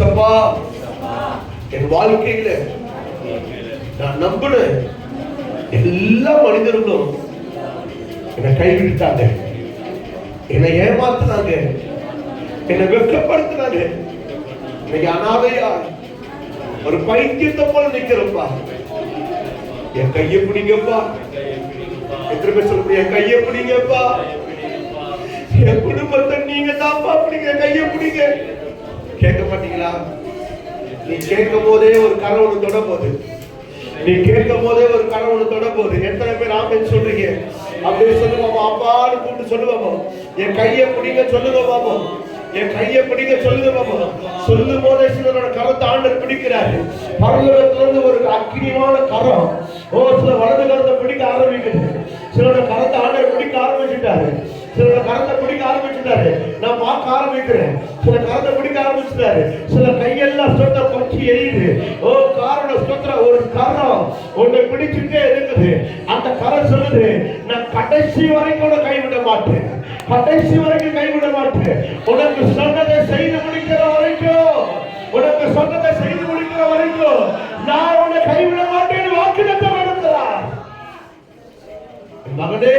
ஏசப்பா, என் வாழ்க்கையில நான் நம்பின எல்லா மனிதர்களும் என்னை கைவிட்டாங்க, என்னை ஏமாத்தினாங்க, என்னை வெட்கப்படுத்தினாங்க. இன்னைக்கு அனாதையா ஒரு பைத்தியத்தை போல நிக்கிறப்பா. என் கையை பிடிங்கப்பா. எத்தனை பேர் சொல்ல என் கையை பிடிங்கப்பா. என் குடும்பத்தை நீங்க தான்ப்பா பிடிங்க, கையை பிடிங்க. கேட்க மாட்டீங்களா? நீ கேட்கும் போதே ஒரு கரை ஒன்று தொட போகுது. நீ கேட்கும் போதே ஒரு கரை ஒன்று தொட போகுது. எத்தனை பேர் ஆமென் சொல்றீங்க? அப்படியே சொல்லுவாமா, அப்பான்னு கூப்பிட்டு சொல்லுவாமா, என் கையை பிடிங்க சொல்லுங்க பாப்பா, என் கையை பிடிக்க சொல்லுங்க பாப்பா. சொல்லும் போதே சிலரோட கரத்தை ஆண்டவர் பிடிக்கிறாரு. பரலோகத்திலிருந்து ஒரு அக்கினியான கரம் சில வலது கரத்தை பிடிக்க ஆரம்பிக்குது. சிலரோட கரத்தை ஆண்டவர் பிடிக்க ஆரம்பிச்சுட்டாரு. சிலரோட கரத்தை பிடிக்க ஆரம்பிச்சுட்டாரு. நான் பார்க்க ஆரம்பிக்கிறேன். சில கரத்தை பிடிக்க ஆரம்பிச்சுட்டாரு. சில கையெல்லாம் சொத்த பற்றி எரியுது. காரணம் சொத்த ஒரு கரம் உன்னை பிடிச்சுட்டே இருக்குது. அந்த கரம் சொல்லுது, நான் கடைசி வரைக்கும் கைவிட மாட்டேன், கடைசி வரைக்கும் கைவிட மாட்டேன். உனக்கு சொன்னதை செய்து முடிக்கிற வரைக்கும், உனக்கு சொன்னதை செய்து முடிக்கிற வரைக்கும் நான் உன்னை கைவிட மாட்டேன் வாக்குத்தத்தம் எடுக்கிறார். மகனே,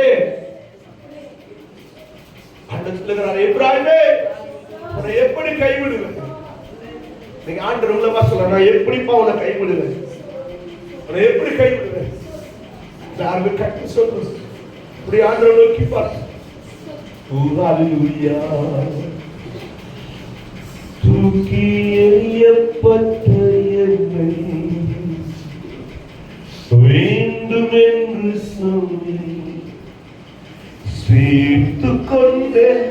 இப்ராஹிமே, உன்னை எப்படி கைவிடுவேன்? நீங்க ஆண்டவர் உள்ளவா சொல்ல, நான் எப்படிப்பா உன்னை கைவிடுவேன், உன்னை எப்படி கைவிடுவேன்? யாருமே கட்டி சொல்லு. இப்படி ஆண்டவர் நோக்கி பார்த்து, ஹல்லேலூயா, தூக்கி எறியப்பட்ட என்னை வேண்டும் என்று சொல்லி சேர்த்து கொண்டேன்.